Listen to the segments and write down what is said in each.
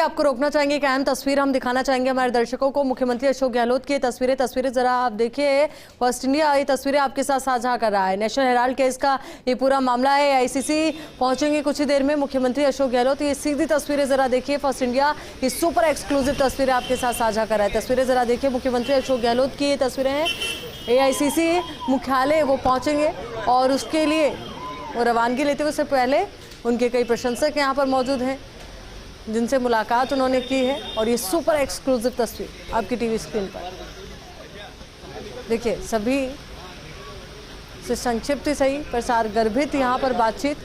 आपको रोकना चाहेंगे, एक अहम तस्वीर हम दिखाना चाहेंगे हमारे दर्शकों को। मुख्यमंत्री अशोक गहलोत की तस्वीरें जरा आप देखिए। फर्स्ट इंडिया ये तस्वीरें आपके साथ साझा कर रहा है। नेशनल हेराल्ड केस का ये पूरा मामला है। आईसीसी पहुंचेंगे कुछ ही देर में मुख्यमंत्री अशोक गहलोत। ये सीधी तस्वीरें जरा देखिए। फर्स्ट इंडिया ये सुपर एक्सक्लूसिव तस्वीरें आपके साथ साझा कर रहा है। तस्वीरें जरा देखिए, मुख्यमंत्री अशोक गहलोत की ये तस्वीरें हैं। AICC मुख्यालय वो पहुंचेंगे और उसके लिए वो रवानगी लेते हुए उससे पहले उनके कई प्रशंसक यहाँ पर मौजूद हैं जिनसे मुलाकात उन्होंने की है। और ये सुपर एक्सक्लूसिव तस्वीर आपकी टीवी स्क्रीन पर देखिए। सभी से संक्षिप्त ही सही पर सारगर्भित यहाँ पर बातचीत,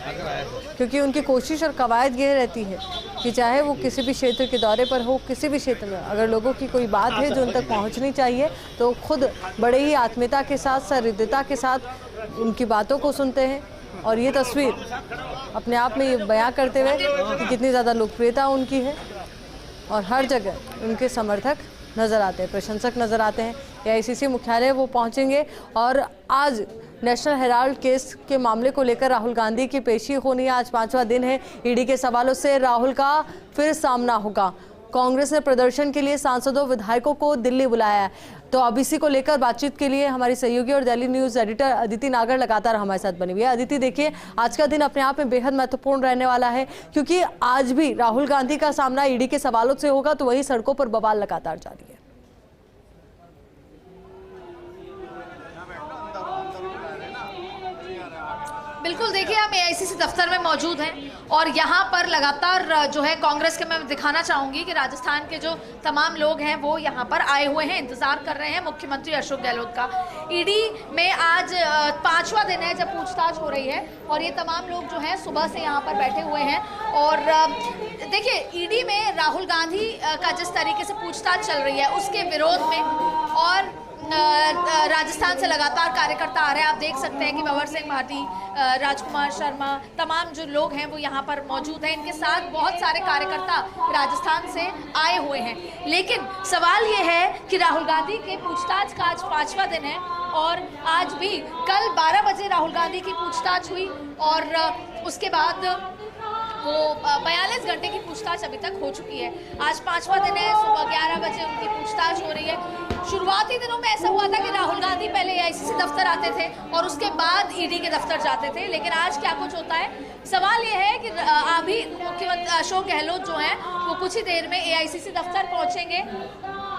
क्योंकि उनकी कोशिश और कवायद ये रहती है कि चाहे वो किसी भी क्षेत्र के दौरे पर हो, किसी भी क्षेत्र में अगर लोगों की कोई बात है जो उन तक पहुँचनी चाहिए तो खुद बड़े ही आत्मीयता के साथ, सहृदयता के साथ उनकी बातों को सुनते हैं। और ये तस्वीर अपने आप में ये बयां करते हुए कि कितनी ज़्यादा लोकप्रियता उनकी है और हर जगह उनके समर्थक नज़र आते हैं, प्रशंसक नज़र आते हैं। AICC मुख्यालय वो पहुंचेंगे और आज नेशनल हेराल्ड केस के मामले को लेकर राहुल गांधी की पेशी होनी है। आज 5वां दिन है। ईडी के सवालों से राहुल का फिर सामना होगा। कांग्रेस ने प्रदर्शन के लिए सांसदों विधायकों को दिल्ली बुलाया है। तो अब इसी को लेकर बातचीत के लिए हमारी सहयोगी और दिल्ली न्यूज एडिटर अदिति नागर लगातार हमारे साथ बनी हुई है। अदिति, देखिए आज का दिन अपने आप में बेहद महत्वपूर्ण रहने वाला है, क्योंकि आज भी राहुल गांधी का सामना ईडी के सवालों से होगा, तो वही सड़कों पर बवाल लगातार जारी है। बिल्कुल, देखिए हम AICC दफ्तर में मौजूद हैं और यहाँ पर लगातार जो है कांग्रेस के, मैं दिखाना चाहूँगी कि राजस्थान के जो तमाम लोग हैं वो यहाँ पर आए हुए हैं, इंतज़ार कर रहे हैं मुख्यमंत्री अशोक गहलोत का। ईडी में आज 5वां दिन है जब पूछताछ हो रही है और ये तमाम लोग जो हैं सुबह से यहाँ पर बैठे हुए हैं। और देखिए, ईडी में राहुल गांधी का जिस तरीके से पूछताछ चल रही है उसके विरोध में और राजस्थान से लगातार कार्यकर्ता आ रहे हैं। आप देख सकते हैं कि भंवर सिंह भाटी, राजकुमार शर्मा, तमाम जो लोग हैं वो यहाँ पर मौजूद हैं। इनके साथ बहुत सारे कार्यकर्ता राजस्थान से आए हुए हैं। लेकिन सवाल ये है कि राहुल गांधी के पूछताछ का आज 5वां दिन है और आज भी कल 12 बजे राहुल गांधी की पूछताछ हुई और उसके बाद वो 42 घंटे की पूछताछ अभी तक हो चुकी है। आज 5वां दिन है, सुबह 11 बजे उनकी पूछताछ हो रही है। शुरुआती दिनों में ऐसा हुआ था कि राहुल गांधी पहले AICC दफ्तर आते थे और उसके बाद ईडी के दफ्तर जाते थे, लेकिन आज क्या कुछ होता है। सवाल ये है कि अभी मुख्यमंत्री अशोक गहलोत जो हैं वो कुछ ही देर में AICC दफ्तर पहुंचेंगे।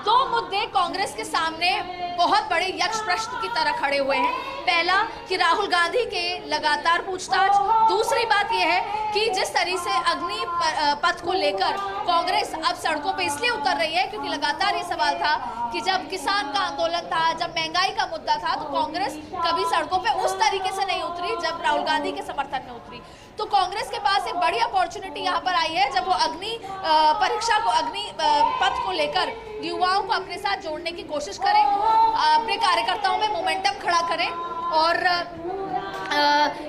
दो मुद्दे कांग्रेस के सामने बहुत बड़े यक्ष प्रश्न की तरह खड़े हुए हैं। पहला कि राहुल गांधी के लगातार पूछताछ, दूसरी बात यह है कि जिस तरह से अग्नि पथ को लेकर कांग्रेस अब सड़कों पे इसलिए उतर रही है क्योंकि लगातार ये सवाल था कि जब किसान का आंदोलन था, जब महंगाई का मुद्दा था, तो कांग्रेस कभी सड़कों पे उस तरीके से नहीं उतरी जब राहुल गांधी के समर्थन में उतरी। तो कांग्रेस के पास एक बड़ी अपॉर्चुनिटी यहाँ पर आई है जब वो अग्नि परीक्षा को, अग्नि पथ को लेकर युवाओं को अपने साथ जोड़ने की कोशिश करें, अपने कार्यकर्ताओं में मोमेंटम खड़ा करें और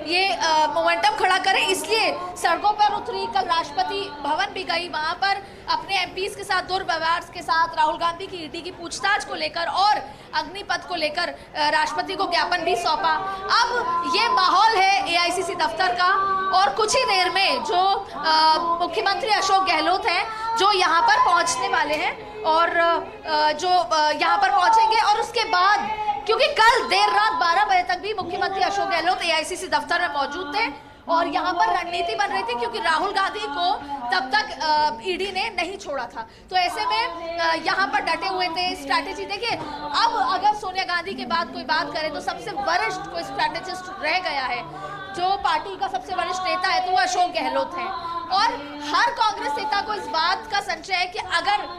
ये मोमेंटम खड़ा करें, इसलिए सड़कों पर उतरी। कल राष्ट्रपति भवन भी गई, वहां पर अपने MPs के साथ दुर्व्यवहार के साथ राहुल गांधी की ईडी की पूछताछ को लेकर और अग्निपथ को लेकर राष्ट्रपति को ज्ञापन भी सौंपा। अब ये माहौल है AICC दफ्तर का और कुछ ही देर में जो मुख्यमंत्री अशोक गहलोत हैं जो यहाँ पर पहुँचने वाले हैं और जो यहाँ पर पहुँचेंगे और उसके बाद, क्योंकि कल देर रात 12 बजे तक भी मुख्यमंत्री अशोक गहलोत AICC दफ्तर में मौजूद थे और यहाँ पर रणनीति बन रही थी क्योंकि राहुल गांधी को तब तक ईडी ने नहीं छोड़ा था। तो ऐसे में यहाँ पर डटे हुए थे। स्ट्रैटेजी देखिए, अब अगर सोनिया गांधी के बाद कोई बात करे तो सबसे वरिष्ठ कोई स्ट्रैटेजिस्ट रह गया है, जो पार्टी का सबसे वरिष्ठ नेता है, तो वो अशोक गहलोत हैं। और हर कांग्रेस नेता को इस बात का संशय है कि अगर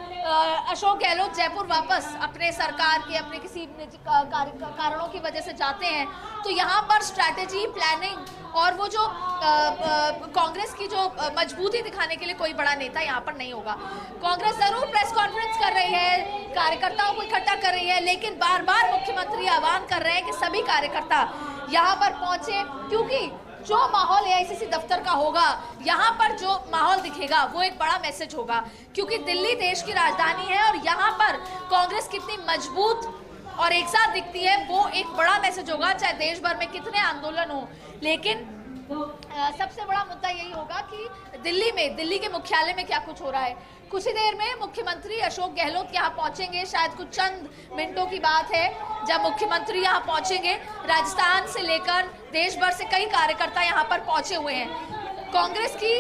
अशोक गहलोत जयपुर वापस अपने सरकार के, अपने किसी कारणों की वजह से जाते हैं तो यहाँ पर स्ट्रैटेजी, प्लानिंग और वो जो कांग्रेस की जो मजबूती दिखाने के लिए कोई बड़ा नेता यहाँ पर नहीं होगा। कांग्रेस जरूर प्रेस कॉन्फ्रेंस कर रही है, कार्यकर्ताओं को इकट्ठा कर रही है, लेकिन बार बार मुख्यमंत्री आह्वान कर रहे हैं कि सभी कार्यकर्ता यहाँ पर पहुंचे, क्योंकि जो माहौल AICC दफ्तर का होगा, यहाँ पर जो माहौल दिखेगा वो एक बड़ा मैसेज होगा, क्योंकि दिल्ली देश की राजधानी है और यहाँ पर कांग्रेस कितनी मजबूत और एक साथ दिखती है वो एक बड़ा मैसेज होगा, चाहे देश भर में कितने आंदोलन हो। लेकिन सबसे बड़ा मुद्दा यही होगा कि दिल्ली के मुख्यालय में क्या कुछ हो रहा है। कुछ ही देर में मुख्यमंत्री अशोक गहलोत यहाँ पहुंचेंगे, शायद कुछ चंद मिनटों की बात है जब मुख्यमंत्री यहाँ पहुंचेंगे। राजस्थान से लेकर देश भर से कई कार्यकर्ता यहाँ पर पहुंचे हुए हैं। कांग्रेस की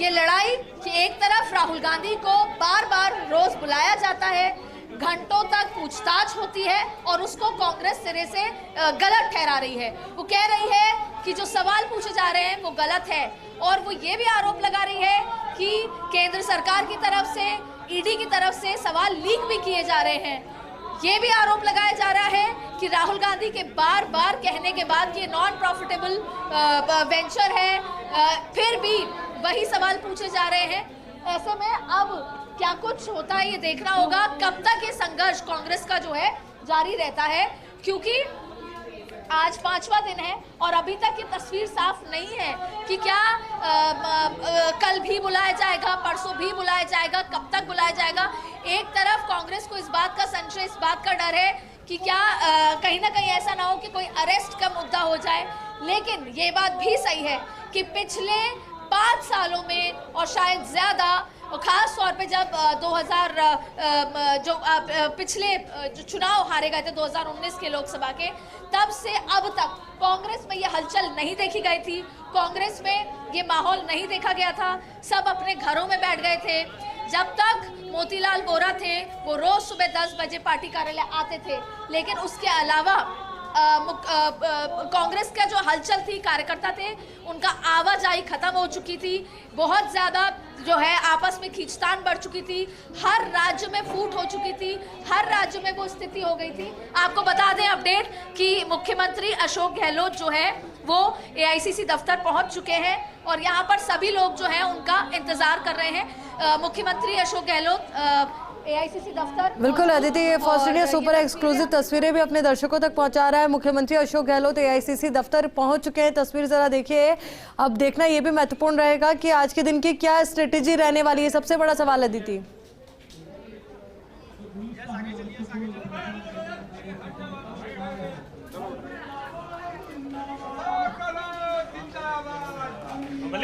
ये लड़ाई कि एक तरफ राहुल गांधी को बार बार रोज बुलाया जाता है, घंटों तक पूछताछ होती है और उसको कांग्रेस सिरे से गलत ठहरा रही है। वो कह रही है कि जो सवाल पूछे जा रहे हैं वो गलत है और वो ये भी आरोप लगा रही है कि केंद्र सरकार की तरफ से, ईडी की तरफ से सवाल लीक भी किए जा रहे हैं। ये भी आरोप लगाया जा रहा है कि राहुल गांधी के बार बार कहने के बाद ये नॉन प्रॉफिटेबल वेंचर है, फिर भी वही सवाल पूछे जा रहे हैं। ऐसे में अब क्या कुछ होता है ये देखना होगा, कब तक ये संघर्ष कांग्रेस का जो है जारी रहता है, क्योंकि आज 5वां दिन है और अभी तक ये तस्वीर साफ नहीं है कि क्या कल भी बुलाया जाएगा, परसों भी बुलाया जाएगा, कब तक बुलाया जाएगा। एक तरफ कांग्रेस को इस बात का संशय, इस बात का डर है कि क्या कहीं ना कहीं ऐसा ना हो कि कोई अरेस्ट का मुद्दा हो जाए, लेकिन ये बात भी सही है कि पिछले 5 सालों में और शायद ज़्यादा, खास तौर पे जब 2000 पिछले जो चुनाव हारे गए थे 2019 के लोकसभा के, तब से अब तक कांग्रेस में ये हलचल नहीं देखी गई थी, कांग्रेस में ये माहौल नहीं देखा गया था। सब अपने घरों में बैठ गए थे। जब तक मोतीलाल वोरा थे वो रोज सुबह 10 बजे पार्टी कार्यालय आते थे, लेकिन उसके अलावा कांग्रेस का जो हलचल थी, कार्यकर्ता थे, उनका आवाजाही खत्म हो चुकी थी। बहुत ज़्यादा जो है आपस में खींचतान बढ़ चुकी थी, हर राज्य में फूट हो चुकी थी, हर राज्य में वो स्थिति हो गई थी। आपको बता दें अपडेट कि मुख्यमंत्री अशोक गहलोत जो है वो एआईसीसी दफ्तर पहुंच चुके हैं और यहाँ पर सभी लोग जो है उनका इंतजार कर रहे हैं। मुख्यमंत्री अशोक गहलोत एआईसीसी दफ्तर। बिल्कुल अदिति, ये फर्स्ट इंडिया सुपर एक्सक्लूसिव तस्वीरें भी अपने दर्शकों तक पहुंचा रहा है। मुख्यमंत्री अशोक गहलोत एआईसीसी दफ्तर पहुंच चुके हैं। तस्वीर जरा देखिए। अब देखना ये भी महत्वपूर्ण रहेगा कि आज के दिन की क्या स्ट्रेटेजी रहने वाली है, सबसे बड़ा सवाल अदिति।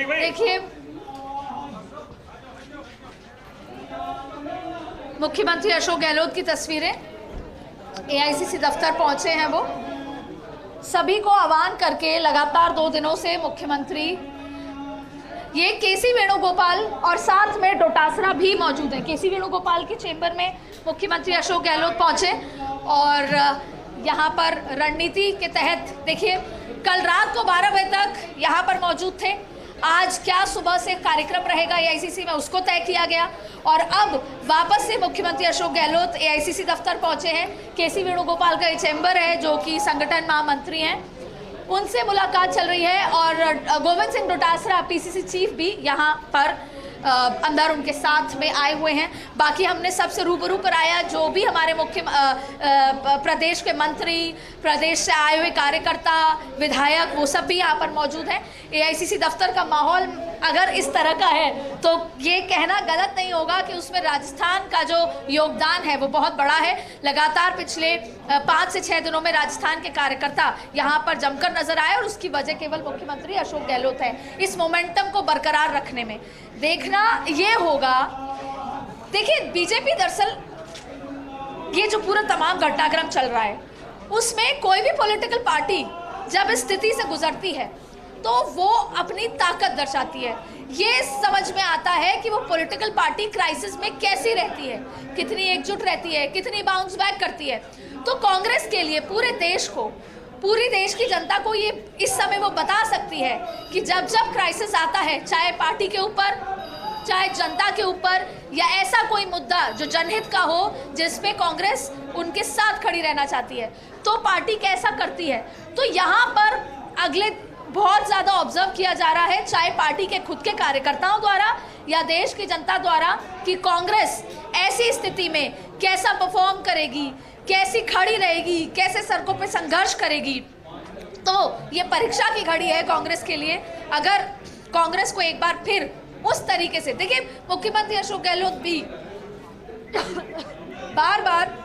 देखिए, मुख्यमंत्री अशोक गहलोत की तस्वीरें, एआईसीसी दफ्तर पहुंचे हैं वो। सभी को आह्वान करके लगातार 2 दिनों से मुख्यमंत्री, ये केसी वेणुगोपाल और साथ में डोटासरा भी मौजूद हैं। केसी वेणुगोपाल के चेंबर में मुख्यमंत्री अशोक गहलोत पहुंचे और यहाँ पर रणनीति के तहत, देखिए, कल रात को 12 बजे तक यहाँ पर मौजूद थे। आज क्या सुबह से कार्यक्रम रहेगा एआईसीसी में, उसको तय किया गया और अब वापस से मुख्यमंत्री अशोक गहलोत एआईसीसी दफ्तर पहुंचे हैं। केसी वेणुगोपाल का ये चैम्बर है जो कि संगठन महामंत्री हैं, उनसे मुलाकात चल रही है और गोविंद सिंह डोटासरा पीसीसी चीफ भी यहाँ पर अंदर उनके साथ में आए हुए हैं। बाकी हमने सबसे रूबरू कराया, जो भी हमारे मुख्य प्रदेश के मंत्री, प्रदेश से आए हुए कार्यकर्ता, विधायक, वो सब भी यहाँ पर मौजूद हैं। एआईसीसी दफ्तर का माहौल अगर इस तरह का है तो ये कहना गलत नहीं होगा कि उसमें राजस्थान का जो योगदान है वो बहुत बड़ा है। लगातार पिछले 5 से 6 दिनों में राजस्थान के कार्यकर्ता यहाँ पर जमकर नजर आए और उसकी वजह केवल मुख्यमंत्री अशोक गहलोत है। इस मोमेंटम को बरकरार रखने में देखना ये होगा। देखिए, बीजेपी दरअसल ये जो पूरा तमाम घटनाक्रम चल रहा है उसमें कोई भी पॉलिटिकल पार्टी जब इस स्थिति से गुजरती है तो वो अपनी ताकत दर्शाती है। ये समझ में आता है कि वो पॉलिटिकल पार्टी क्राइसिस में कैसी रहती है, कितनी एकजुट रहती है, कितनी बाउंस बैक करती है। तो कांग्रेस के लिए पूरे देश को, पूरी देश की जनता को ये इस समय वो बता सकती है कि जब जब क्राइसिस आता है, चाहे पार्टी के ऊपर, चाहे जनता के ऊपर, या ऐसा कोई मुद्दा जो जनहित का हो जिस पे कांग्रेस उनके साथ खड़ी रहना चाहती है, तो पार्टी कैसा करती है। तो यहाँ पर अगले बहुत ज़्यादा ऑब्जर्व किया जा रहा है, चाहे पार्टी के खुद के कार्यकर्ताओं द्वारा या देश की जनता द्वारा, कि कांग्रेस ऐसी स्थिति में कैसा परफॉर्म करेगी, कैसी खड़ी रहेगी, कैसे सड़कों पे संघर्ष करेगी। तो ये परीक्षा की घड़ी है कांग्रेस के लिए। अगर कांग्रेस को एक बार फिर उस तरीके से, देखिए, मुख्यमंत्री अशोक गहलोत भी बार बार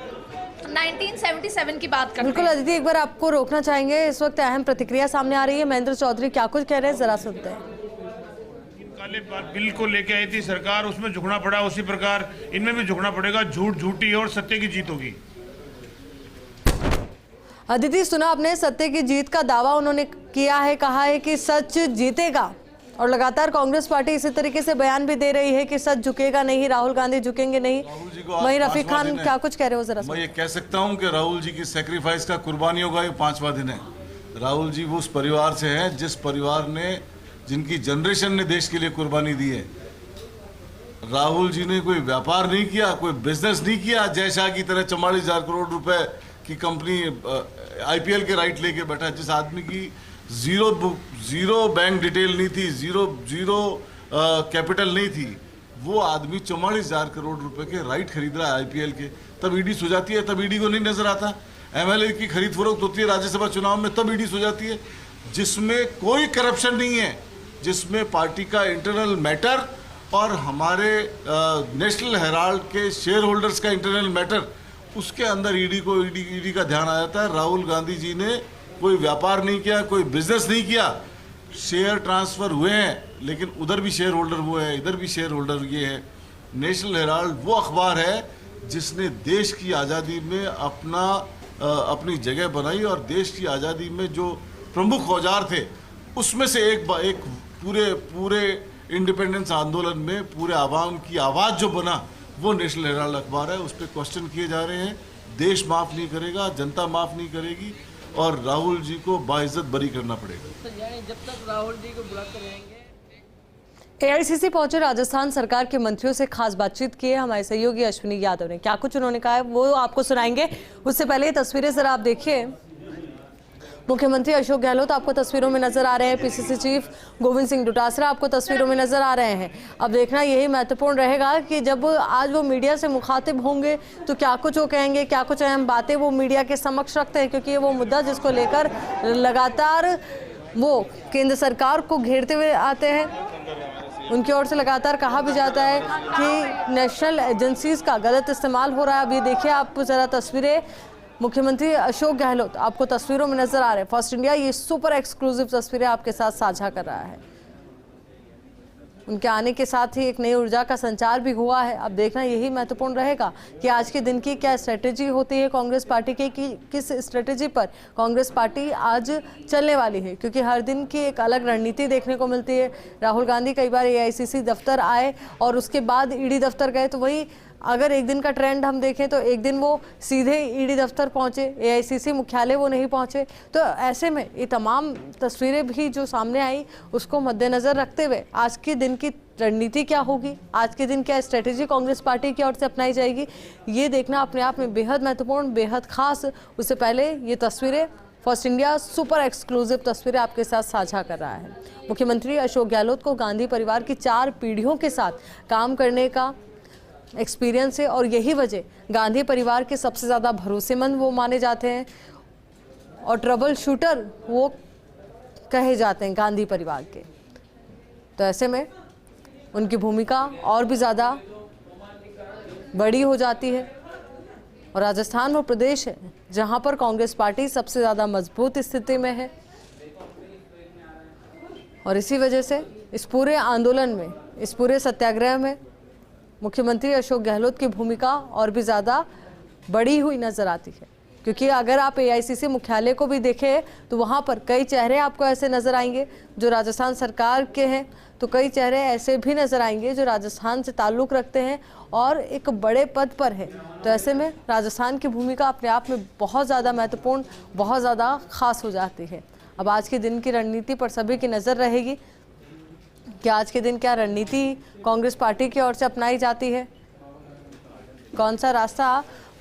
1977 की बात करते हैं। बिल्कुल अदिति, एक बार आपको रोकना चाहेंगे, इस वक्त अहम प्रतिक्रिया सामने आ रही है। महेंद्र चौधरी क्या कुछ कह रहे हैं, जरा सुनते हैं। पहले बिल को लेके आई थी सरकार, उसमें झुकना पड़ा, उसी प्रकार इनमें भी झुकना पड़ेगा। झूठ झूठी और सत्य की जीत होगी। अदिति, सुना आपने, सत्य की जीत का दावा उन्होंने किया है, कहा है कि सच जीतेगा। और लगातार कांग्रेस पार्टी इसी तरीके से बयान भी दे रही है कि सच झुकेगा नहीं, राहुल गांधी झुकेंगे नहीं। वहीं रफीक खान क्या कुछ कह रहे हो, जरा मैं ये कह सकता हूं कि राहुल जी की सैक्रिफाइस का कुर्बानियों का ये 5वां दिन है। राहुल जी वो उस परिवार से हैं जिस परिवार ने, जिनकी जनरेशन ने देश के लिए कुर्बानी दी है। राहुल जी ने कोई व्यापार नहीं किया, कोई बिजनेस नहीं किया, जय शाह की तरह 44,000 करोड़ रुपए की कंपनी IPL के राइट लेके बैठा। जिस आदमी की जीरो बैंक डिटेल नहीं थी, जीरो कैपिटल नहीं थी, वो आदमी 44,000 करोड़ रुपए के राइट खरीद रहा है IPL के। तब ईडी सो जाती है, तब ईडी को नहीं नजर आता। MLA की खरीद फरोख्त होती है राज्यसभा चुनाव में, तब ईडी सो जाती है। जिसमें कोई करप्शन नहीं है, जिसमें पार्टी का इंटरनल मैटर और हमारे नेशनल हेराल्ड के शेयर होल्डर्स का इंटरनल मैटर, उसके अंदर ईडी का ध्यान आ जाता है। राहुल गांधी जी ने कोई व्यापार नहीं किया, कोई बिजनेस नहीं किया। शेयर ट्रांसफर हुए हैं, लेकिन उधर भी शेयर होल्डर वो है, इधर भी शेयर होल्डर ये है। नेशनल हेराल्ड वो अखबार है जिसने देश की आज़ादी में अपनी जगह बनाई, और देश की आज़ादी में जो प्रमुख औजार थे उसमें से एक पूरे इंडिपेंडेंस आंदोलन में पूरे आवाम की आवाज़ जो बना, वो नेशनल हेराल्ड अखबार है। उस पर क्वेश्चन किए जा रहे हैं। देश माफ़ नहीं करेगा, जनता माफ़ नहीं करेगी, और राहुल जी को बाइज्जत बरी करना पड़ेगा। तो यानी जब तक राहुल जी को बुलाते रहेंगे। AICC पहुंचे राजस्थान सरकार के मंत्रियों से खास बातचीत की है हमारे सहयोगी अश्विनी यादव ने। क्या कुछ उन्होंने कहा है वो आपको सुनाएंगे। उससे पहले ये तस्वीरें जरा आप देखिए। मुख्यमंत्री अशोक गहलोत आपको तस्वीरों में नजर आ रहे हैं, PCC चीफ गोविंद सिंह डोटासरा आपको तस्वीरों में नजर आ रहे हैं। अब देखना यही महत्वपूर्ण रहेगा कि जब आज वो मीडिया से मुखातिब होंगे तो क्या कुछ वो कहेंगे, क्या कुछ अहम बातें वो मीडिया के समक्ष रखते हैं, क्योंकि ये वो मुद्दा जिसको लेकर लगातार वो केंद्र सरकार को घेरते हुए आते हैं। उनकी ओर से लगातार कहा भी जाता है कि नेशनल एजेंसीज का गलत इस्तेमाल हो रहा है। अब ये देखिए आप जरा तस्वीरें, मुख्यमंत्री अशोक गहलोत आपको तस्वीरों में नजर आ रहे हैं। फर्स्ट इंडिया ये सुपर एक्सक्लूसिव तस्वीरें आपके साथ साझा कर रहा है। उनके आने के साथ ही एक नई ऊर्जा का संचार भी हुआ है। अब देखना यही महत्वपूर्ण रहेगा कि आज के दिन की क्या स्ट्रेटेजी होती है कांग्रेस पार्टी की, कि किस स्ट्रेटेजी पर कांग्रेस पार्टी आज चलने वाली है, क्योंकि हर दिन की एक अलग रणनीति देखने को मिलती है। राहुल गांधी कई बार AICC दफ्तर आए और उसके बाद ईडी दफ्तर गए, तो वही अगर एक दिन का ट्रेंड हम देखें तो एक दिन वो सीधे ईडी दफ्तर पहुंचे, AICC मुख्यालय वो नहीं पहुंचे। तो ऐसे में ये तमाम तस्वीरें भी जो सामने आई उसको मद्देनज़र रखते हुए आज के दिन की रणनीति क्या होगी, आज के दिन क्या स्ट्रेटेजी कांग्रेस पार्टी की ओर से अपनाई जाएगी, ये देखना अपने आप में बेहद महत्वपूर्ण, बेहद खास। उससे पहले ये तस्वीरें फर्स्ट इंडिया सुपर एक्सक्लूसिव तस्वीरें आपके साथ साझा कर रहा है। मुख्यमंत्री अशोक गहलोत को गांधी परिवार की 4 पीढ़ियों के साथ काम करने का एक्सपीरियंस है, और यही वजह गांधी परिवार के सबसे ज़्यादा भरोसेमंद वो माने जाते हैं और ट्रबल शूटर वो कहे जाते हैं गांधी परिवार के। तो ऐसे में उनकी भूमिका और भी ज़्यादा बड़ी हो जाती है। और राजस्थान वो प्रदेश है जहां पर कांग्रेस पार्टी सबसे ज़्यादा मजबूत स्थिति में है, और इसी वजह से इस पूरे आंदोलन में, इस पूरे सत्याग्रह में मुख्यमंत्री अशोक गहलोत की भूमिका और भी ज़्यादा बड़ी हुई नज़र आती है। क्योंकि अगर आप AICC मुख्यालय को भी देखें तो वहाँ पर कई चेहरे आपको ऐसे नज़र आएंगे जो राजस्थान सरकार के हैं, तो कई चेहरे ऐसे भी नज़र आएंगे जो राजस्थान से ताल्लुक़ रखते हैं और एक बड़े पद पर है। तो ऐसे में राजस्थान की भूमिका अपने आप में बहुत ज़्यादा महत्वपूर्ण, बहुत ज़्यादा खास हो जाती है। अब आज के दिन की रणनीति पर सभी की नज़र रहेगी कि आज के दिन क्या रणनीति कांग्रेस पार्टी की ओर से अपनाई जाती है, कौन सा रास्ता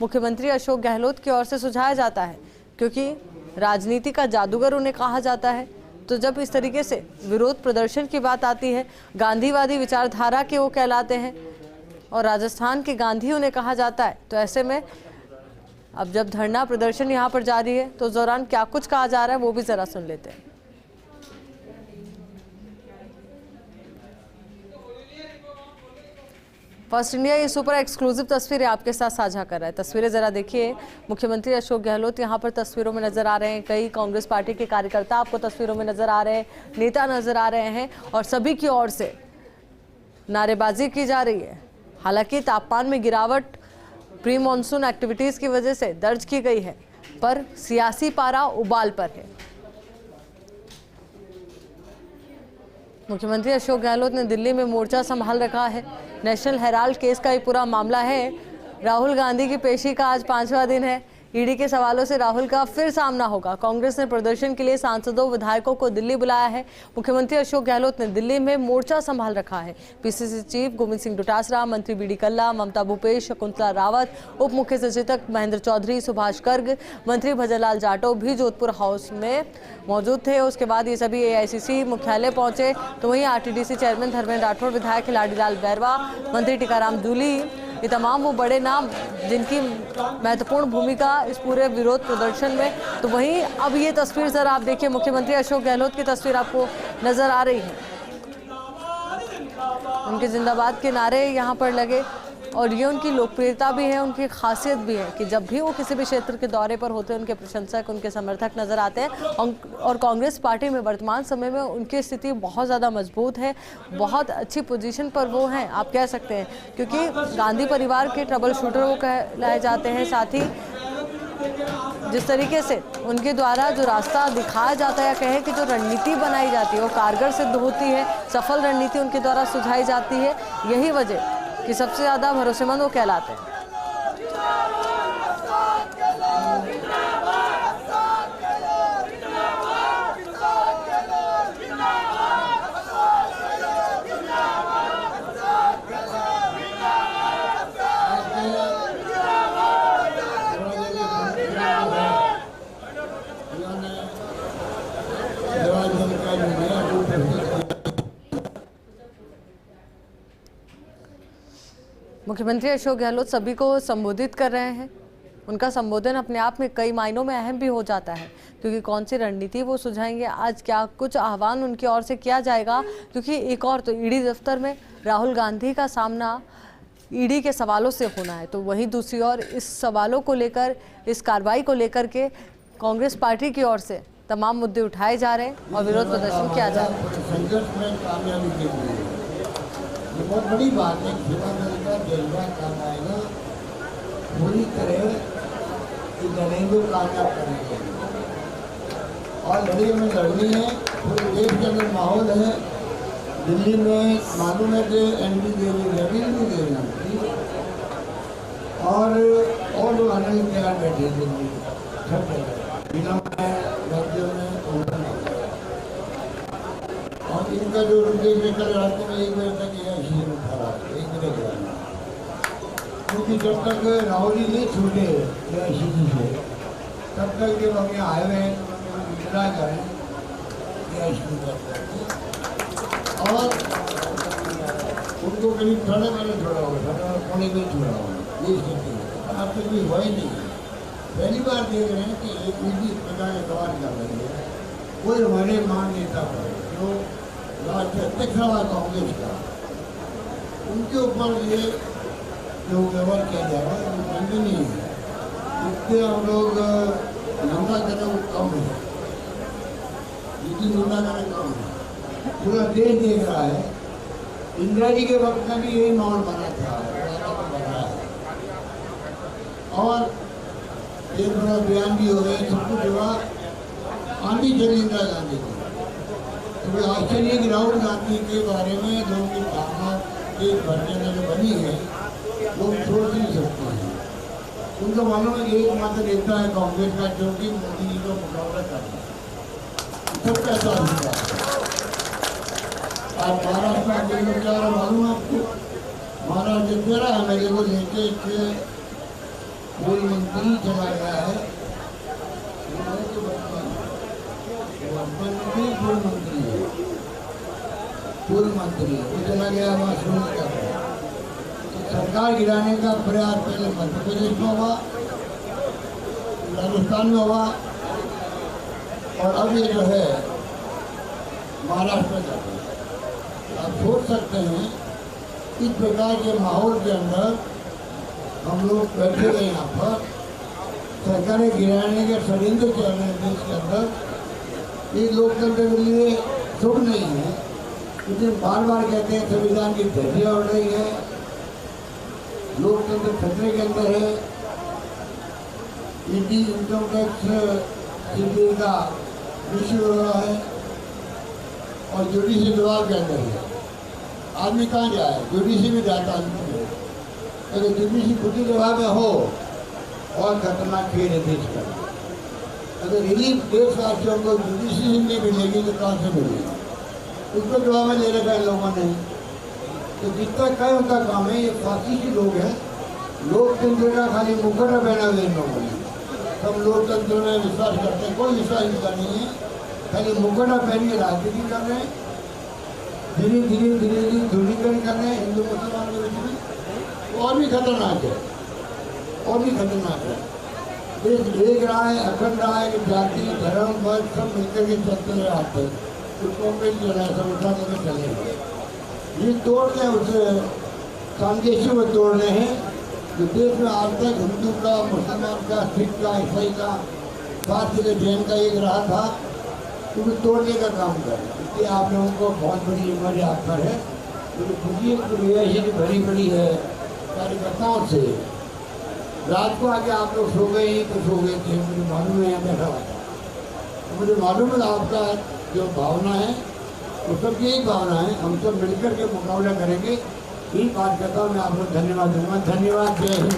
मुख्यमंत्री अशोक गहलोत की ओर से सुझाया जाता है। क्योंकि राजनीति का जादूगर उन्हें कहा जाता है, तो जब इस तरीके से विरोध प्रदर्शन की बात आती है, गांधीवादी विचारधारा के वो कहलाते हैं और राजस्थान के गांधी उन्हें कहा जाता है। तो ऐसे में अब जब धरना प्रदर्शन यहाँ पर जारी है तो उस दौरान क्या कुछ कहा जा रहा है वो भी ज़रा सुन लेते हैं। फर्स्ट इंडिया ये सुपर एक्सक्लूसिव तस्वीरें आपके साथ साझा कर रहा है। तस्वीरें जरा देखिए, मुख्यमंत्री अशोक गहलोत यहाँ पर तस्वीरों में नजर आ रहे हैं, कई कांग्रेस पार्टी के कार्यकर्ता आपको तस्वीरों में नजर आ रहे हैं, नेता नजर आ रहे हैं, और सभी की ओर से नारेबाजी की जा रही है। हालांकि तापमान में गिरावट प्री मॉनसून एक्टिविटीज की वजह से दर्ज की गई है, पर सियासी पारा उबाल पर है। मुख्यमंत्री अशोक गहलोत ने दिल्ली में मोर्चा संभाल रखा है। नेशनल हेराल्ड केस का ये पूरा मामला है। राहुल गांधी की पेशी का आज 5वां दिन है। ईडी के सवालों से राहुल का फिर सामना होगा। कांग्रेस ने प्रदर्शन के लिए सांसदों विधायकों को दिल्ली बुलाया है। मुख्यमंत्री अशोक गहलोत ने दिल्ली में मोर्चा संभाल रखा है। पीसीसी चीफ गोविंद सिंह डोटासरा, मंत्री बीडी कल्ला, ममता भूपेश, शकुंतला रावत, उप मुख्य सचेतक महेंद्र चौधरी, सुभाष गर्ग, मंत्री भजनलाल जाटव भी जोधपुर हाउस में मौजूद थे। उसके बाद ये सभी एआईसीसी मुख्यालय पहुंचे। तो वहीं आरटीडीसी चेयरमैन धर्मेंद्र राठौड़, विधायक खिलाड़ीलाल बैरवा, मंत्री टीकाराम जूली, ये तमाम वो बड़े नाम जिनकी महत्वपूर्ण भूमिका इस पूरे विरोध प्रदर्शन में। तो वहीं अब ये तस्वीर जरा आप देखिए, मुख्यमंत्री अशोक गहलोत की तस्वीर आपको नजर आ रही है। उनके जिंदाबाद के नारे यहाँ पर लगे और ये उनकी लोकप्रियता भी है, उनकी खासियत भी है कि जब भी वो किसी भी क्षेत्र के दौरे पर होते हैं उनके प्रशंसक, उनके समर्थक नजर आते हैं। और कांग्रेस पार्टी में वर्तमान समय में उनकी स्थिति बहुत ज़्यादा मजबूत है, बहुत अच्छी पोजीशन पर वो हैं, आप कह सकते हैं, क्योंकि गांधी परिवार के ट्रबल शूटर वो कहलाए जाते हैं। साथ ही जिस तरीके से उनके द्वारा जो रास्ता दिखाया जाता है या कहें कि जो रणनीति बनाई जाती है वो कारगर सिद्ध होती है, सफल रणनीति उनके द्वारा सुझाई जाती है। यही वजह कि सबसे ज़्यादा भरोसेमंद वो कहलाते हैं। मुख्यमंत्री अशोक गहलोत सभी को संबोधित कर रहे हैं। उनका संबोधन अपने आप में कई मायनों में अहम भी हो जाता है, क्योंकि कौन सी रणनीति वो सुझाएंगे, आज क्या कुछ आह्वान उनकी ओर से किया जाएगा। क्योंकि एक और तो ईडी दफ्तर में राहुल गांधी का सामना ईडी के सवालों से होना है, तो वहीं दूसरी ओर इस सवालों को लेकर, इस कार्रवाई को लेकर के कांग्रेस पार्टी की ओर से तमाम मुद्दे उठाए जा रहे हैं और विरोध प्रदर्शन किया जा रहा है। ये बहुत बड़ी बात है। सेवा दल का जज्बा काम आएगा, पूरी तरह लड़ेंगे, कामयाब करेंगे और लड़ाई में लड़नी है। पूरे देश के अंदर माहौल है। दिल्ली में मालूम है कि एनडी देवी लड़ी नहीं दे रही और लोग आने के तैयार बैठे दिल्ली सब जिला में, राज्यों में और इनका जो रुपये लेकर रास्ते में 1 बजे तक यह खड़ा, 1 बजे क्योंकि जब तक राहुल जी नहीं छूटे एआईसीसी से तब तक जब हम यहाँ आए हुए हैं तो विड्रा करें एआईसीसी और उनको करीब साढ़े पहले छोड़ा होगा, पौने में छोड़ा होगा। ये स्थिति है, अब तक भी हुआ ही नहीं। पहली बार देख रहे हैं कि एक नीति इस प्रकार के सवाल कर रही है। कोई हमारे मान नेता पर जो राष्ट्रीय अध्यक्ष रहा कांग्रेस का, उनके ऊपर ये जो व्यवहार किया जा रहा है वो खंडनीय है। इससे हम लोग निंदा करें वो कम है, जितनी निंदा करें कम है। पूरा देश देख रहा है। इंदिरा जी के वक्त में भी यही माहौल बना था और एक बड़ा बयान भी हो गया, सब कुछ हुआ, आंधी चली इंदिरा गांधी की। तो आश्चर्य कि राहुल गांधी के बारे में लोगों की धारणा देश भर के अंदर जो बनी है लोग सोच नहीं सकते हैं। उनको मालूम है कि एकमात्र नेता है कांग्रेस का जो कि मोदी जी को मुकाबला कर रहा है। सब कैसा हुआ आज महाराष्ट्र में क्या मालूम है आपको? महाराष्ट्र 13 एमएलए को लेके पूर्व मंत्री चला गया है। पूर्व मंत्री वो चला गया वहाँ शुरू कर रहा। सरकार गिराने का प्रयास पहले मध्य प्रदेश में हुआ, राजस्थान में हुआ और अब ये जो है महाराष्ट्र में चल रहा है। आप सोच सकते हैं इस प्रकार के माहौल के अंदर हम लोग बैठे गए यहाँ पर, सरकारें गिराने के षड्यंत्र चल रहे हैं देश के अंदर। ये लोकतंत्र के लिए शुभ नहीं है। लेकिन बार बार कहते हैं संविधान की धज्जियां उड़ रही है, लोकतंत्र खतरे के अंदर है, ईडी इनकम टैक्स सीबीआई का इश्यू हो रहा है और जुडिशरी दबाव के अंदर है। आदमी कहाँ जाए? जुडिशरी में जाता आदमी है। अगर जुडिशरी खुद दबाव में हो और खतरनाक खेल है देश का। अगर रिलीफ देशवासियों को जुडिशरी नहीं मिलेगी तो कहाँ से मिलेगी? उसको जवाब में ले रखा है लोगों ने। तो जितना कहे उनका काम है, ये फासिस्टी लोग हैं। लोकतंत्र का खाली मुखड़ा पहना हुआ इन लोगों ने। सब लोकतंत्र में विश्वास करते हैं, कोई विश्वास इनका नहीं है, खाली मुखड़ा पहन के राजनीति कर रहे हैं, धीरे धीरे ध्रुवीकरण कर रहे हैं हिंदू मुसलमान के बीच में। और भी खतरनाक है, और भी खतरनाक है। देश देख रहा है, अखंड रहा है कि जाति धर्म वर्ग सब मिलकर के चलते रहे आते हैं, उसको पे चला सब उठा करके चले। ये तोड़ रहे उस सामंजस्य को तोड़ रहे हैं जो देश में आज तक हिंदू का, मुसलमान का, सिख का, ईसाई का, साथ ही जैन का एक रहा था, उनको तोड़ने का काम कर रहे हैं। इसलिए आप लोगों को बहुत बड़ी जिम्मेदारी आप पर है। मुझे खुशी की भरी पड़ी है कार्यकर्ताओं से। रात को आके आप लोग सो गए ही तो सो गए थे, मुझे मालूम है यहाँ बैठा हुआ था। मुझे मालूम है आपका जो भावना है वो सब यही भावना है। हम सब मिलकर के मुकाबला करेंगे। यही बात करता हूँ, मैं आपको धन्यवाद दूंगा। धन्यवाद। जय हिंद।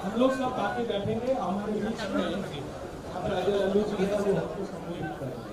हम लोग सब आके बैठेंगे, हमारे बीच में राजा लल्लू जी है वो हमको संबोधित करेंगे।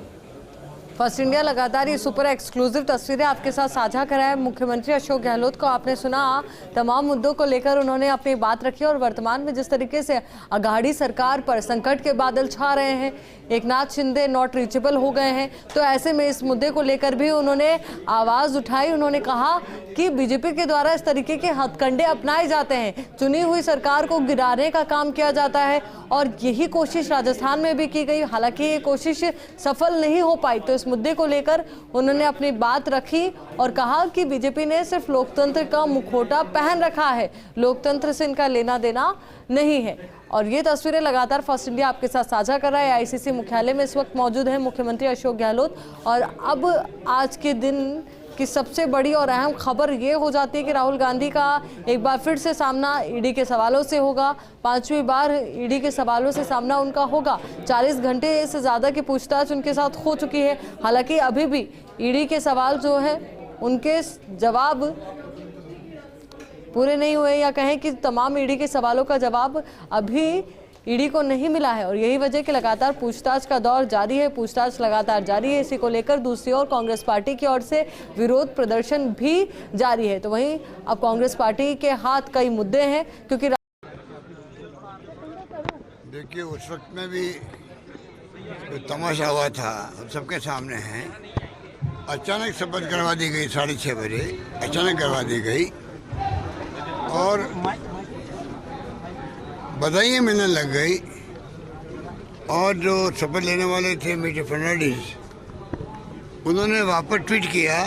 फर्स्ट इंडिया लगातार ये सुपर एक्सक्लूसिव तस्वीरें आपके साथ साझा कराए। मुख्यमंत्री अशोक गहलोत को आपने सुना, तमाम मुद्दों को लेकर उन्होंने अपनी बात रखी और वर्तमान में जिस तरीके से अघाड़ी सरकार पर संकट के बादल छा रहे हैं, एकनाथ शिंदे नॉट रीचेबल हो गए हैं, तो ऐसे में इस मुद्दे को लेकर भी उन्होंने आवाज़ उठाई। उन्होंने कहा कि बीजेपी के द्वारा इस तरीके के हथकंडे अपनाए जाते हैं, चुनी हुई सरकार को गिराने का काम किया जाता है और यही कोशिश राजस्थान में भी की गई। हालांकि ये कोशिश सफल नहीं हो पाई। तो इस मुद्दे को लेकर उन्होंने अपनी बात रखी और कहा कि बीजेपी ने सिर्फ लोकतंत्र का मुखौटा पहन रखा है, लोकतंत्र से इनका लेना देना नहीं है। और ये तस्वीरें लगातार फर्स्ट इंडिया आपके साथ साझा कर रहा है। आईसीसी मुख्यालय में इस वक्त मौजूद है मुख्यमंत्री अशोक गहलोत। और अब आज के दिन की सबसे बड़ी और अहम खबर ये हो जाती है कि राहुल गांधी का एक बार फिर से सामना ईडी के सवालों से होगा। 5वीं बार ईडी के सवालों से सामना उनका होगा। 40 घंटे से ज़्यादा की पूछताछ उनके साथ हो चुकी है। हालांकि अभी भी ईडी के सवाल जो है उनके जवाब पूरे नहीं हुए, या कहें कि तमाम ईडी के सवालों का जवाब अभी ईडी को नहीं मिला है। और यही वजह कि लगातार पूछताछ का दौर जारी है, पूछताछ लगातार जारी है। इसी को लेकर दूसरी ओर कांग्रेस पार्टी की ओर से विरोध प्रदर्शन भी जारी है। तो वहीं अब कांग्रेस पार्टी के हाथ कई मुद्दे हैं, क्योंकि देखिए उस वक्त में भी जो तमाशा हुआ था हम सबके सामने है। अचानक शपथ करवा दी गई 6:30 बजे, अचानक करवा दी गई और बधाइयाँ मिलने लग गई। और जो शपथ लेने वाले थे मिस्टर फर्नांडिस, उन्होंने वापस ट्वीट किया,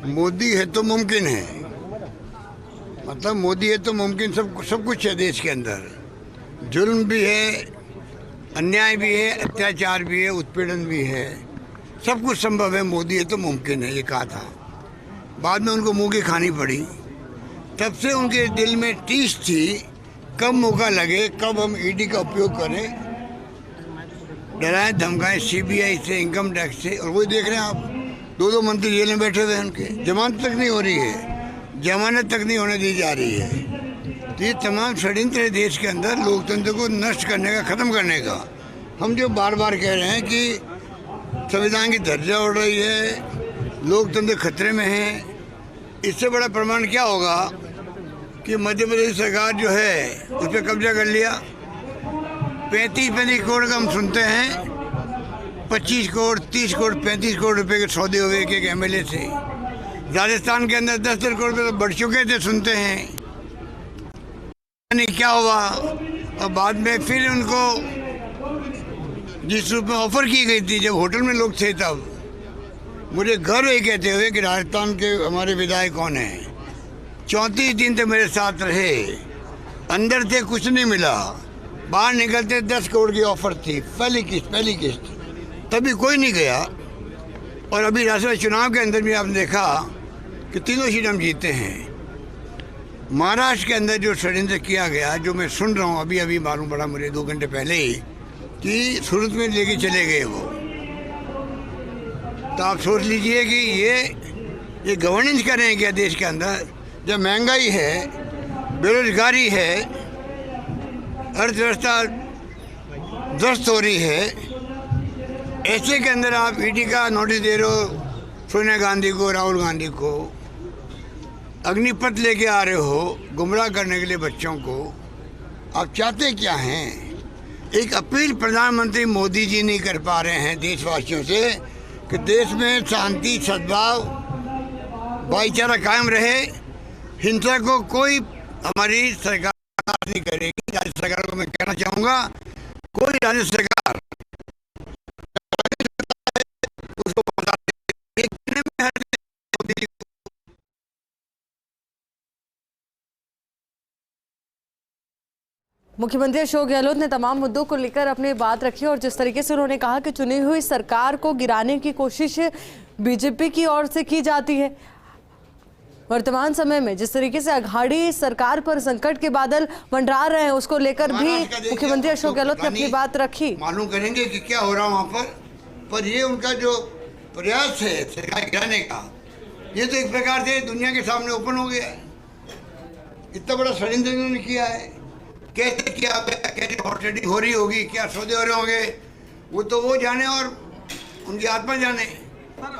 मोदी है तो मुमकिन है। मतलब मोदी है तो मुमकिन सब कुछ है देश के अंदर। जुल्म भी है, अन्याय भी है, अत्याचार भी है, उत्पीड़न भी है, सब कुछ संभव है, मोदी है तो मुमकिन है, ये कहा था। बाद में उनको मुंह की खानी पड़ी। तब से उनके दिल में टीस थी, कब मौका लगे, कब हम ईडी का उपयोग करें, डराएं धमकाएं सीबीआई से, इनकम टैक्स से। और वही देख रहे हैं आप, 2 मंत्री जेल में बैठे हुए हैं, उनके जमानत तक नहीं हो रही है, जमानत तक नहीं होने दी जा रही है। तो ये तमाम षड्यंत्र है देश के अंदर लोकतंत्र को नष्ट करने का, ख़त्म करने का। हम जो बार बार कह रहे हैं कि संविधान की धज्जियां उड़ रही है, लोकतंत्र खतरे में है, इससे बड़ा प्रमाण क्या होगा कि मध्य प्रदेश सरकार जो है उस पर कब्जा कर लिया। 35 करोड़ का हम सुनते हैं, 25 करोड़, 30 करोड़, 35 करोड़ रुपए के सौदे हुए एक एमएलए से। राजस्थान के अंदर 10 करोड़ रुपये तो बढ़ चुके थे, सुनते हैं। नहीं क्या हुआ। और बाद में फिर उनको जिस रूप में ऑफर की गई थी, जब होटल में लोग थे, तब मुझे गर्व है कहते हुए कि राजस्थान के हमारे विधायक कौन हैं, 34 दिन तक मेरे साथ रहे अंदर से कुछ नहीं मिला, बाहर निकलते 10 करोड़ की ऑफर थी, पहली किस्त, तभी कोई नहीं गया। और अभी राष्ट्रपति चुनाव के अंदर भी आपने देखा कि तीनों सीट हम जीते हैं। महाराष्ट्र के अंदर जो षड्यंत्र किया गया, जो मैं सुन रहा हूँ अभी मालूम पड़ा मुझे 2 घंटे पहले ही, कि सूरत में लेके चले गए वो। तो आप सोच लीजिए कि ये गवर्नेंस कर रहे हैं क्या देश के अंदर, जब महंगाई है, बेरोजगारी है, अर्थव्यवस्था ध्वस्त हो रही है। ऐसे के अंदर आप ईडी का नोटिस दे रहे हो सोनिया गांधी को, राहुल गांधी को, अग्निपथ लेके आ रहे हो गुमराह करने के लिए बच्चों को। आप चाहते क्या हैं? एक अपील प्रधानमंत्री मोदी जी नहीं कर पा रहे हैं देशवासियों से कि देश में शांति, सद्भाव, भाईचारा कायम रहे। हिंसा को कोई हमारी सरकार नहीं करेगी। राज्य सरकार को मैं कहना चाहूँगा, कोई राज्य सरकार उसको मुख्यमंत्री अशोक गहलोत ने तमाम मुद्दों को लेकर अपनी बात रखी और जिस तरीके से उन्होंने कहा कि चुनी हुई सरकार को गिराने की कोशिश बीजेपी की ओर से की जाती है। वर्तमान समय में जिस तरीके से अघाड़ी सरकार पर संकट के बादल मंडरा रहे हैं, उसको लेकर भी मुख्यमंत्री अशोक गहलोत ने अपनी बात रखी। मालूम करेंगे कि क्या हो रहा है वहाँ पर ये उनका जो प्रयास है सरकार गिराने का, ये तो एक प्रकार से दुनिया के सामने ओपन हो गया है। इतना बड़ा षड्यंत्र इन्होंने किया है। कैसे किया, कैसे ऑलरेडी हो रही होगी, क्या सौदे हो रहे होंगे, वो तो वो जाने और उनकी आत्मा जाने। सर,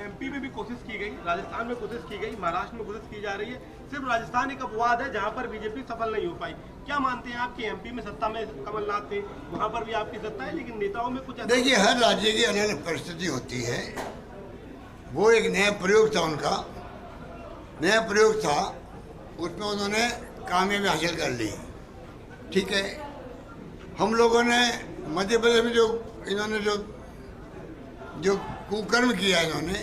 एमपी में भी कोशिश की गई, राजस्थान में कोशिश की गई, महाराष्ट्र में कोशिश की जा रही है। सिर्फ राजस्थान एक अपवाद है जहां पर बीजेपी सफल नहीं हो पाई। क्या मानते हैं आप कि एमपी में सत्ता में कमलनाथ थे, वहां पर भी आपकी सत्ता है, लेकिन नेताओं में कुछ? देखिए, हर राज्य की अलग अलग परिस्थिति होती है। वो एक नया प्रयोग था, उनका नया प्रयोग था, उसमें उन्होंने कामयाबी हासिल कर ली। ठीक है, हम लोगों ने मध्य प्रदेश में इन्होंने जो कुकर्म किया इन्होंने,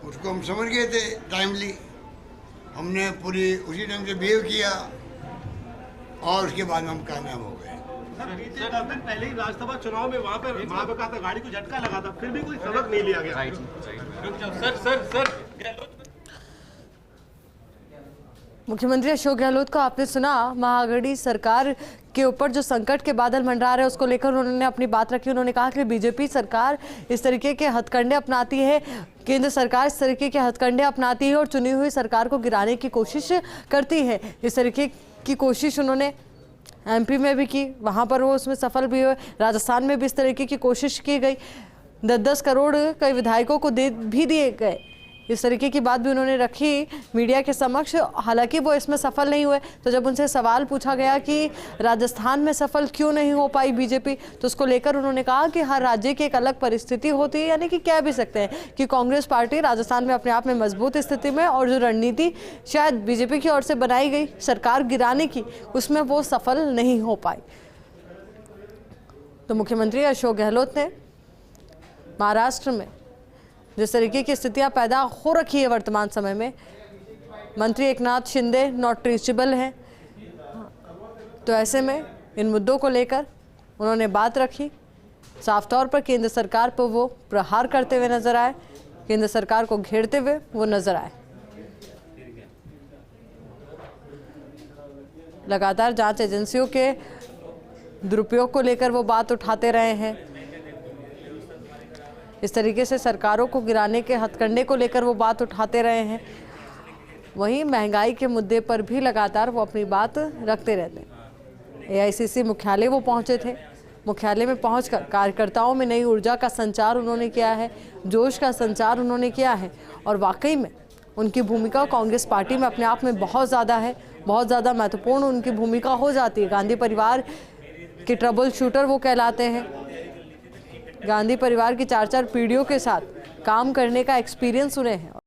उसको हम समझ गए थे टाइमली। हमने पूरी उसी ढंग से बिहेव किया और उसके बाद हम कामयाब हो गए। सर, बीते 10 दिन पहले ही राज्यसभा चुनाव में वहाँ पर महाविकास अघाड़ी को झटका लगा था, फिर भी कोई सबक नहीं लिया गया। मुख्यमंत्री अशोक गहलोत को आपने सुना। महाअघाड़ी सरकार के ऊपर जो संकट के बादल मंडरा रहे हैं, उसको लेकर उन्होंने अपनी बात रखी। उन्होंने कहा कि बीजेपी सरकार इस तरीके के हथकंडे अपनाती है, केंद्र सरकार इस तरीके के हथकंडे अपनाती है और चुनी हुई सरकार को गिराने की कोशिश करती है। इस तरीके की कोशिश उन्होंने एमपी में भी की, वहाँ पर वो उसमें सफल भी हुए। राजस्थान में भी इस तरीके की कोशिश की गई। 10-10 करोड़ कई विधायकों को दे भी दिए गए। इस तरीके की बात भी उन्होंने रखी मीडिया के समक्ष। हालांकि वो इसमें सफल नहीं हुए, तो जब उनसे सवाल पूछा गया कि राजस्थान में सफल क्यों नहीं हो पाई बीजेपी, तो उसको लेकर उन्होंने कहा कि हर राज्य की एक अलग परिस्थिति होती है। यानी कि कह भी सकते हैं कि कांग्रेस पार्टी राजस्थान में अपने आप में मजबूत स्थिति में, और जो रणनीति शायद बीजेपी की ओर से बनाई गई सरकार गिराने की, उसमें वो सफल नहीं हो पाई। तो मुख्यमंत्री अशोक गहलोत ने महाराष्ट्र में जिस तरीके की स्थितियां पैदा हो रखी है वर्तमान समय में, मंत्री एकनाथ शिंदे नॉट रीचेबल हैं, तो ऐसे में इन मुद्दों को लेकर उन्होंने बात रखी। साफ तौर पर केंद्र सरकार पर वो प्रहार करते हुए नजर आए, केंद्र सरकार को घेरते हुए वो नजर आए। लगातार जांच एजेंसियों के दुरुपयोग को लेकर वो बात उठाते रहे हैं। इस तरीके से सरकारों को गिराने के हथकंडे को लेकर वो बात उठाते रहे हैं। वहीं महंगाई के मुद्दे पर भी लगातार वो अपनी बात रखते रहते हैं। एआईसीसी मुख्यालय वो पहुंचे थे। मुख्यालय में पहुंचकर कार्यकर्ताओं में नई ऊर्जा का संचार उन्होंने किया है, जोश का संचार उन्होंने किया है, और वाकई में उनकी भूमिका कांग्रेस पार्टी में अपने आप में बहुत ज़्यादा है, बहुत ज़्यादा महत्वपूर्ण उनकी भूमिका हो जाती है। गांधी परिवार के ट्रबल शूटर वो कहलाते हैं। गांधी परिवार की 4-4 पीढ़ियों के साथ काम करने का एक्सपीरियंस उन्हें है।